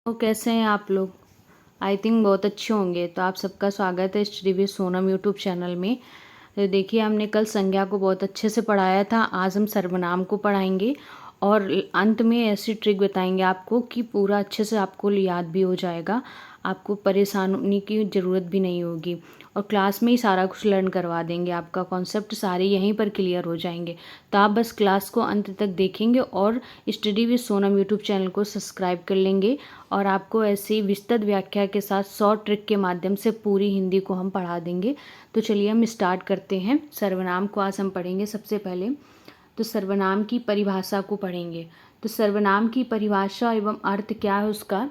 तो कैसे हैं आप लोग। आई थिंक बहुत अच्छे होंगे। तो आप सबका स्वागत है श्री सोनम यूट्यूब चैनल में। तो देखिए, हमने कल संज्ञा को बहुत अच्छे से पढ़ाया था। आज हम सर्वनाम को पढ़ाएंगे और अंत में ऐसी ट्रिक बताएंगे आपको कि पूरा अच्छे से आपको याद भी हो जाएगा। आपको परेशान होने की ज़रूरत भी नहीं होगी और क्लास में ही सारा कुछ लर्न करवा देंगे। आपका कॉन्सेप्ट सारे यहीं पर क्लियर हो जाएंगे। तो आप बस क्लास को अंत तक देखेंगे और study with Sonam YouTube channel को सब्सक्राइब कर लेंगे और आपको ऐसी विस्तृत व्याख्या के साथ शॉर्ट ट्रिक के माध्यम से पूरी हिंदी को हम पढ़ा देंगे। तो चलिए हम स्टार्ट करते हैं। सर्वनाम को आज हम पढ़ेंगे। सबसे पहले तो सर्वनाम की परिभाषा को पढ़ेंगे। तो सर्वनाम की परिभाषा एवं अर्थ क्या है उसका,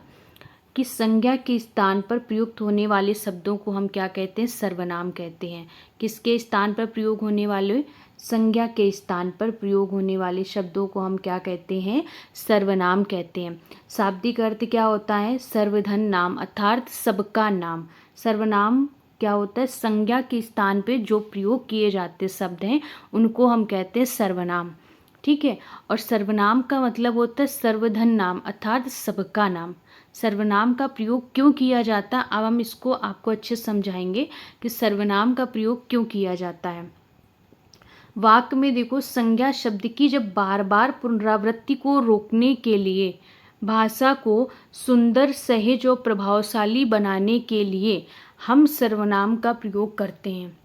कि संज्ञा के स्थान पर प्रयुक्त होने वाले शब्दों को हम क्या कहते हैं, सर्वनाम कहते हैं। किसके स्थान पर प्रयोग होने वाले, संज्ञा के स्थान पर प्रयोग होने वाले शब्दों को हम क्या कहते हैं, सर्वनाम कहते हैं। शाब्दिक अर्थ क्या होता है, सर्वधन नाम अर्थात सबका नाम। सर्वनाम क्या होता है, संज्ञा के स्थान पे जो प्रयोग किए जाते शब्द हैं उनको हम कहते हैं सर्वनाम। ठीक है। और सर्वनाम का मतलब होता है सर्वधन नाम अर्थात सबका नाम। सर्वनाम का प्रयोग क्यों किया जाता है, अब हम इसको आपको अच्छे से समझाएंगे कि सर्वनाम का प्रयोग क्यों किया जाता है। वाक्य में देखो, संज्ञा शब्द की जब बार बार पुनरावृत्ति को रोकने के लिए, भाषा को सुंदर सहज और प्रभावशाली बनाने के लिए हम सर्वनाम का प्रयोग करते हैं।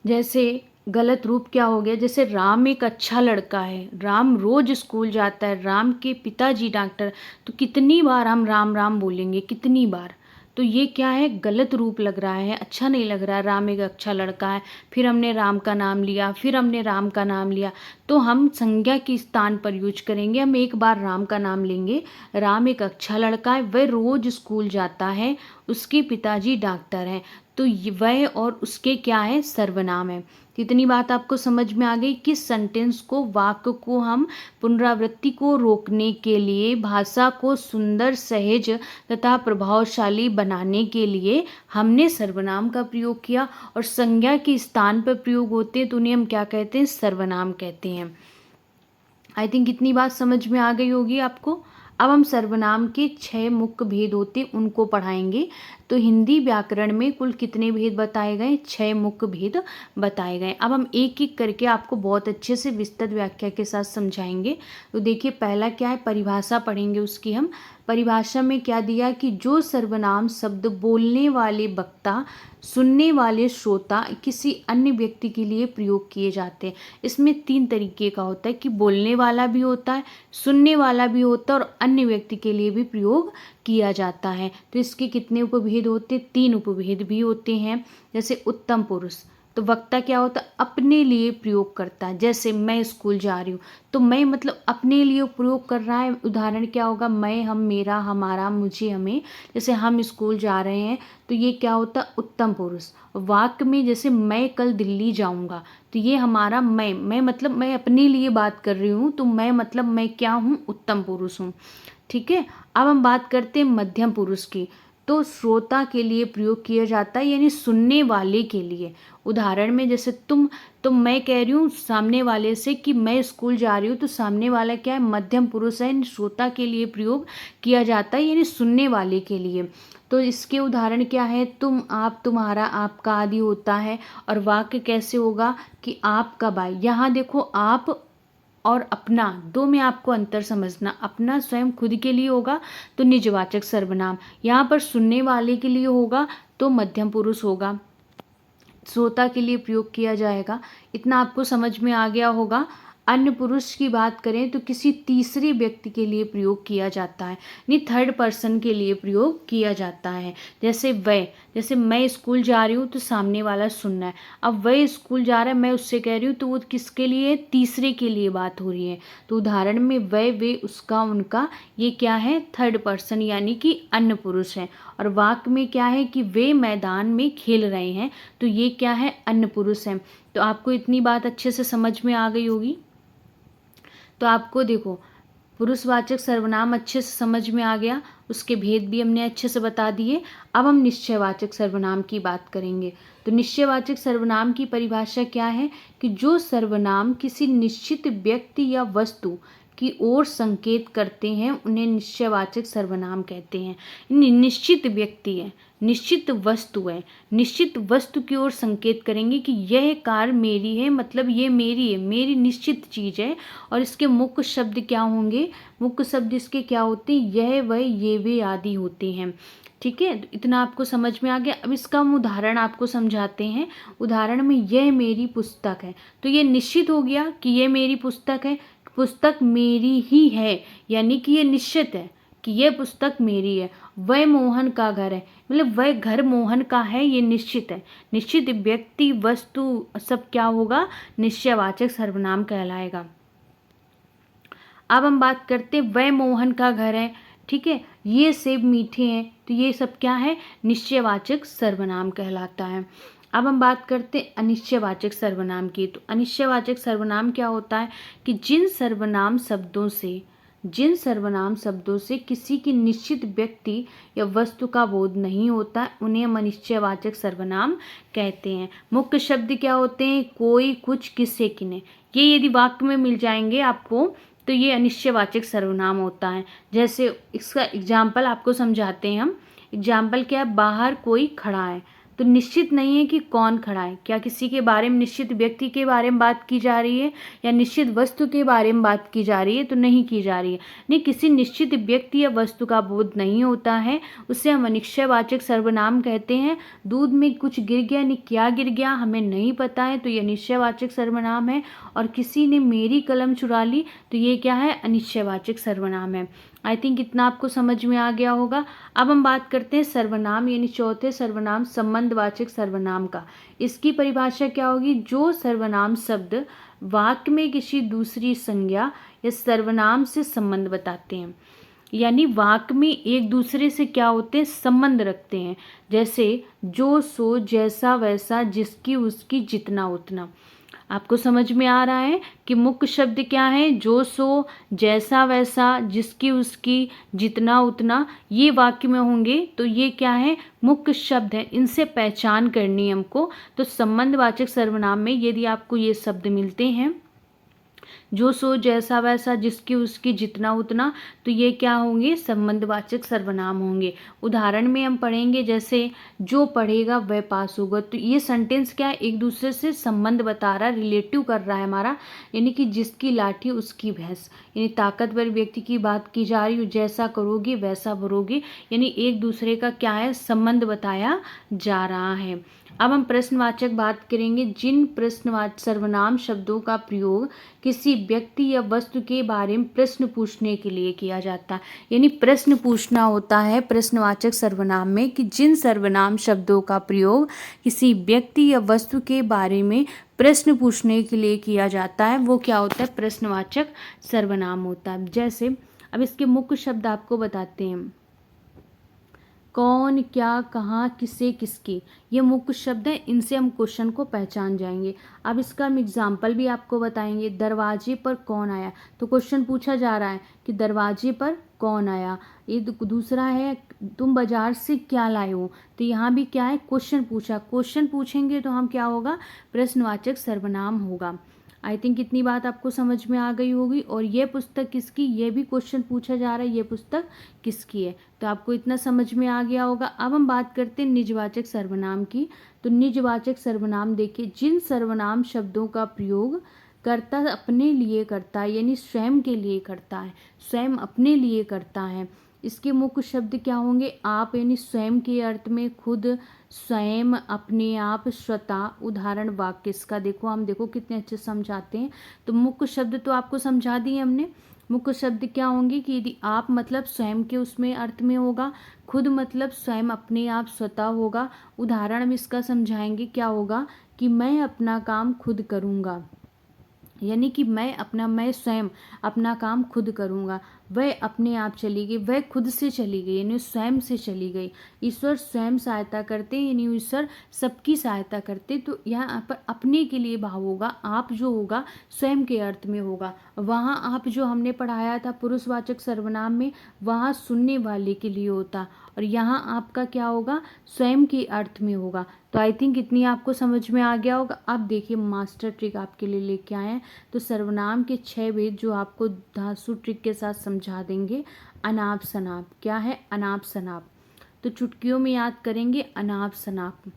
जैसे गलत रूप क्या हो गया, जैसे राम एक अच्छा लड़का है, राम रोज स्कूल जाता है, राम के पिताजी डॉक्टर। तो कितनी बार हम राम राम बोलेंगे, कितनी बार। तो ये क्या है, गलत रूप लग रहा है, अच्छा नहीं लग रहा है। राम एक अच्छा लड़का है, फिर हमने राम का नाम लिया, फिर हमने राम का नाम लिया। तो हम संज्ञा के स्थान पर यूज करेंगे। हम एक बार राम का नाम लेंगे, राम एक अच्छा लड़का है, वह रोज स्कूल जाता है, उसके पिताजी डॉक्टर हैं। तो वह और उसके क्या है, सर्वनाम है। इतनी बात आपको समझ में आ गई। किस सेंटेंस को, वाक्य को हम पुनरावृत्ति को रोकने के लिए, भाषा को सुंदर सहज तथा प्रभावशाली बनाने के लिए हमने सर्वनाम का प्रयोग किया। और संज्ञा के स्थान पर प्रयोग होते हैं तो उन्हें हम क्या कहते हैं, सर्वनाम कहते हैं। आई थिंक इतनी बात समझ में आ गई होगी आपको। अब हम सर्वनाम के 6 मुख्य भेद होते उनको पढ़ाएंगे। तो हिंदी व्याकरण में कुल कितने भेद बताए गए, 6 मुख्य भेद बताए गए। अब हम एक एक करके आपको बहुत अच्छे से विस्तृत व्याख्या के साथ समझाएंगे। तो देखिए, पहला क्या है, परिभाषा पढ़ेंगे उसकी हम। परिभाषा में क्या दिया कि जो सर्वनाम शब्द बोलने वाले वक्ता, सुनने वाले श्रोता, किसी अन्य व्यक्ति के लिए प्रयोग किए जाते हैं। इसमें 3 तरीके का होता है कि बोलने वाला भी होता है, सुनने वाला भी होता है और अन्य व्यक्ति के लिए भी प्रयोग किया जाता है। तो इसके कितने उपभेद होते हैं, 3 उपभेद भी होते हैं। जैसे उत्तम पुरुष, तो वक्ता क्या होता है, अपने लिए प्रयोग करता है। जैसे मैं स्कूल जा रही हूँ, तो मैं मतलब अपने लिए प्रयोग कर रहा है। उदाहरण क्या होगा, मैं, हम, मेरा, हमारा, मुझे, हमें। जैसे हम स्कूल जा रहे हैं तो ये क्या होता है, उत्तम पुरुष। वाक्य में जैसे मैं कल दिल्ली जाऊंगा, तो ये हमारा मैं मतलब मैं अपने लिए बात कर रही हूँ, तो मैं मतलब मैं क्या हूँ, उत्तम पुरुष हूँ। ठीक है। अब हम बात करते हैं मध्यम पुरुष की। तो श्रोता के लिए प्रयोग किया जाता है, यानी सुनने वाले के लिए। उदाहरण में जैसे तुम मैं कह रही हूँ सामने वाले से कि मैं स्कूल जा रही हूँ, तो सामने वाला क्या है, मध्यम पुरुष है, यानी श्रोता के लिए प्रयोग किया जाता है, यानी सुनने वाले के लिए। तो इसके उदाहरण क्या है, तुम, आप, तुम्हारा, आपका आदि होता है। और वाक्य कैसे होगा कि आप कब आए। यहाँ देखो, आप और अपना, दो में आपको अंतर समझना। अपना स्वयं खुद के लिए होगा तो निजवाचक सर्वनाम, यहाँ पर सुनने वाले के लिए होगा तो मध्यम पुरुष होगा, श्रोता के लिए प्रयोग किया जाएगा। इतना आपको समझ में आ गया होगा। अन्य पुरुष की बात करें तो किसी तीसरे व्यक्ति के लिए प्रयोग किया जाता है, यानी थर्ड पर्सन के लिए प्रयोग किया जाता है। जैसे वह, जैसे मैं स्कूल जा रही हूँ तो सामने वाला सुनना है। अब वह स्कूल जा रहा है, मैं उससे कह रही हूँ, तो वो किसके लिए, तीसरे के लिए बात हो रही है। तो उदाहरण में वह, वे, उसका, उनका, ये क्या है, थर्ड पर्सन यानी कि अन्य पुरुष है। और वाक्य में क्या है कि वे मैदान में खेल रहे हैं, तो ये क्या है, अन्य पुरुष है। तो आपको इतनी बात अच्छे से समझ में आ गई होगी। तो आपको देखो, पुरुषवाचक सर्वनाम अच्छे से समझ में आ गया, उसके भेद भी हमने अच्छे से बता दिए। अब हम निश्चयवाचक सर्वनाम की बात करेंगे। तो निश्चयवाचक सर्वनाम की परिभाषा क्या है कि जो सर्वनाम किसी निश्चित व्यक्ति या वस्तु की ओर संकेत करते हैं उन्हें निश्चयवाचक सर्वनाम कहते हैं। निश्चित व्यक्ति है, निश्चित वस्तु है, निश्चित वस्तु की ओर संकेत करेंगे कि यह कार मेरी है, मतलब ये मेरी है, मेरी निश्चित चीज़ है। और इसके मुख्य शब्द क्या होंगे? मुख्य शब्द इसके क्या होते हैं? यह, वह, ये, वे आदि होते हैं। ठीक है, तो इतना आपको समझ में आ गया। अब इसका हम उदाहरण आपको समझाते हैं। उदाहरण में यह मेरी पुस्तक है, तो ये निश्चित हो गया कि ये मेरी पुस्तक है, पुस्तक मेरी ही है, यानी कि ये निश्चित है कि ये पुस्तक मेरी है। वह मोहन का घर है, मतलब वह घर मोहन का है, ये निश्चित है। निश्चित व्यक्ति, वस्तु सब क्या होगा? निश्चयवाचक सर्वनाम कहलाएगा। अब हम बात करते हैं वह मोहन का घर है, ठीक है, ये सेब मीठे हैं, तो ये सब क्या है? निश्चयवाचक सर्वनाम कहलाता है। अब हम बात करते हैं अनिश्चयवाचक सर्वनाम की। तो अनिश्चयवाचक सर्वनाम क्या होता है कि जिन सर्वनाम शब्दों से किसी की निश्चित व्यक्ति या वस्तु का बोध नहीं होता, उन्हें हम अनिश्चयवाचक सर्वनाम कहते हैं। मुख्य शब्द क्या होते हैं? कोई, कुछ, किसे, किन्हें। ये यदि वाक्य में मिल जाएंगे आपको तो ये अनिश्चयवाचक सर्वनाम होता है। जैसे इसका एग्जाम्पल आपको समझाते हैं हम। एग्जाम्पल क्या है? बाहर कोई खड़ा है, तो निश्चित नहीं है कि कौन खड़ा है। क्या किसी के बारे में, निश्चित व्यक्ति के बारे में बात की जा रही है या निश्चित वस्तु के बारे में बात की जा रही है? तो नहीं की जा रही है। नहीं, किसी निश्चित व्यक्ति या वस्तु का बोध नहीं होता है, उसे हम अनिश्चयवाचक सर्वनाम कहते हैं। दूध में कुछ गिर गया, नहीं क्या गिर गया हमें नहीं पता है, तो ये अनिश्चयवाचक सर्वनाम है। और किसी ने मेरी कलम चुरा ली, तो ये क्या है? अनिश्चयवाचक सर्वनाम है। आई थिंक इतना आपको समझ में आ गया होगा। अब हम बात करते हैं सर्वनाम यानी चौथे सर्वनाम संबंधवाचक सर्वनाम का। इसकी परिभाषा क्या होगी? जो सर्वनाम शब्द वाक्य में किसी दूसरी संज्ञा या सर्वनाम से संबंध बताते हैं, यानी वाक्य में एक दूसरे से क्या होते हैं? संबंध रखते हैं। जैसे जो, सो, जैसा, वैसा, जिसकी, उसकी, जितना, उतना। आपको समझ में आ रहा है कि मुख्य शब्द क्या है? जो, सो, जैसा, वैसा, जिसकी, उसकी, जितना, उतना, ये वाक्य में होंगे। तो ये क्या है? मुख्य शब्द है, इनसे पहचान करनी है हमको। तो संबंधवाचक सर्वनाम में यदि आपको ये शब्द मिलते हैं, जो, सो, जैसा, वैसा, जिसकी, उसकी, जितना, उतना, तो ये क्या होंगे? संबंधवाचक सर्वनाम होंगे। उदाहरण में हम पढ़ेंगे, जैसे जो पढ़ेगा वह पास होगा। तो ये सेंटेंस क्या है? एक दूसरे से संबंध बता रहा है, रिलेटिव कर रहा है हमारा, यानी कि जिसकी लाठी उसकी भैंस, यानी ताकतवर व्यक्ति की बात की जा रही है। जैसा करोगे वैसा भरोगे, यानी एक दूसरे का क्या है? संबंध बताया जा रहा है। अब हम प्रश्नवाचक बात करेंगे। जिन प्रश्नवाचक सर्वनाम शब्दों का प्रयोग किसी व्यक्ति या वस्तु के बारे में प्रश्न पूछने के लिए किया जाता है, यानी प्रश्न पूछना होता है प्रश्नवाचक सर्वनाम में, कि जिन सर्वनाम शब्दों का प्रयोग किसी व्यक्ति या वस्तु के बारे में प्रश्न पूछने के लिए किया जाता है, वो क्या होता है? प्रश्नवाचक सर्वनाम होता है। जैसे अब इसके मुख्य शब्द आपको बताते हैं। कौन, क्या, कहाँ, किसे, किसकी, ये मुख्य शब्द हैं, इनसे हम क्वेश्चन को पहचान जाएंगे। अब इसका हम एग्जाम्पल भी आपको बताएंगे। दरवाजे पर कौन आया, तो क्वेश्चन पूछा जा रहा है कि दरवाजे पर कौन आया। ये दूसरा है, तुम बाजार से क्या लाए हो, तो यहाँ भी क्या है? क्वेश्चन पूछा। क्वेश्चन पूछेंगे तो हम क्या होगा? प्रश्नवाचक सर्वनाम होगा। आई थिंक इतनी बात आपको समझ में आ गई होगी। और ये पुस्तक किसकी, ये भी क्वेश्चन पूछा जा रहा है, ये पुस्तक किसकी है, तो आपको इतना समझ में आ गया होगा। अब हम बात करते हैं निजवाचक सर्वनाम की। तो निजवाचक सर्वनाम देखिए, जिन सर्वनाम शब्दों का प्रयोग कर्ता अपने लिए करता है, यानी स्वयं के लिए करता है, स्वयं अपने लिए करता है। इसके मुख्य शब्द क्या होंगे? आप, यानी स्वयं के अर्थ में खुद, स्वयं, अपने आप, स्वतः। उदाहरण वाक्य इसका देखो, हम देखो कितने अच्छे समझाते हैं। तो मुख्य शब्द तो आपको समझा दिए हमने। मुख्य शब्द क्या होंगे कि यदि आप मतलब स्वयं के उसमें अर्थ में होगा, खुद मतलब स्वयं, अपने आप, स्वतः होगा। उदाहरण हम इसका समझाएंगे, क्या होगा कि मैं अपना काम खुद करूँगा, यानी कि मैं स्वयं अपना काम खुद करूँगा। वह अपने आप चली गई, वह खुद से चली गई, यानी स्वयं से चली गई। ईश्वर स्वयं सहायता करते हैं, यानी ईश्वर सबकी सहायता करते। तो यहाँ पर अपने के लिए भाव होगा, आप जो होगा स्वयं के अर्थ में होगा। वहाँ आप जो हमने पढ़ाया था पुरुषवाचक सर्वनाम में, वहाँ सुनने वाले के लिए होता, और यहाँ आपका क्या होगा, स्वयं के अर्थ में होगा। तो आई थिंक इतनी आपको समझ में आ गया होगा। अब देखिए मास्टर ट्रिक आपके लिए लेके आए हैं। तो सर्वनाम के 6 भेद जो आपको धांसू ट्रिक के साथ समझा देंगे। अनाप शनाप, क्या है अनाप शनाप, तो चुटकियों में याद करेंगे अनाप शनाप।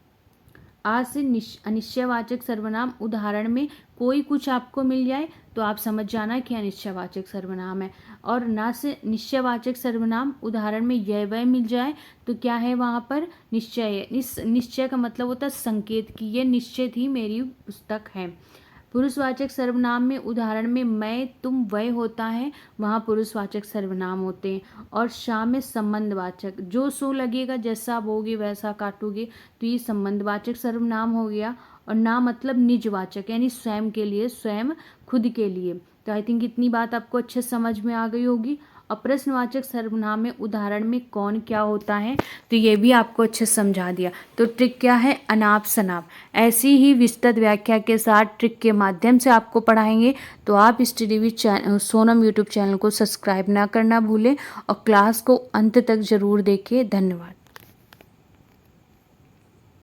आज से अनिश्चयवाचक सर्वनाम उदाहरण में कोई कुछ आपको मिल जाए तो आप समझ जाना कि अनिश्चयवाचक सर्वनाम है, और ना से निश्चयवाचक सर्वनाम उदाहरण में यह वह मिल जाए तो क्या है वहाँ पर निश्चय है। निश्चय का मतलब होता है संकेत कि यह निश्चित ही मेरी पुस्तक है। पुरुषवाचक सर्वनाम में उदाहरण में मैं तुम वह होता है, वहाँ पुरुषवाचक सर्वनाम होते हैं। और शाम में संबंधवाचक, जो सो लगेगा, जैसा बोगे वैसा काटोगे, तो ये संबंधवाचक सर्वनाम हो गया। और ना मतलब निजवाचक, यानी स्वयं के लिए, स्वयं खुद के लिए। तो आई थिंक इतनी बात आपको अच्छे समझ में आ गई होगी। और प्रश्नवाचक सर्वनाम में उदाहरण में कौन क्या होता है, तो ये भी आपको अच्छे समझा दिया। तो ट्रिक क्या है, अनाप शनाप। ऐसी ही विस्तृत व्याख्या के साथ ट्रिक के माध्यम से आपको पढ़ाएंगे। तो आप इस टीवी सोनम यूट्यूब चैनल को सब्सक्राइब ना करना भूलें, और क्लास को अंत तक जरूर देखें। धन्यवाद।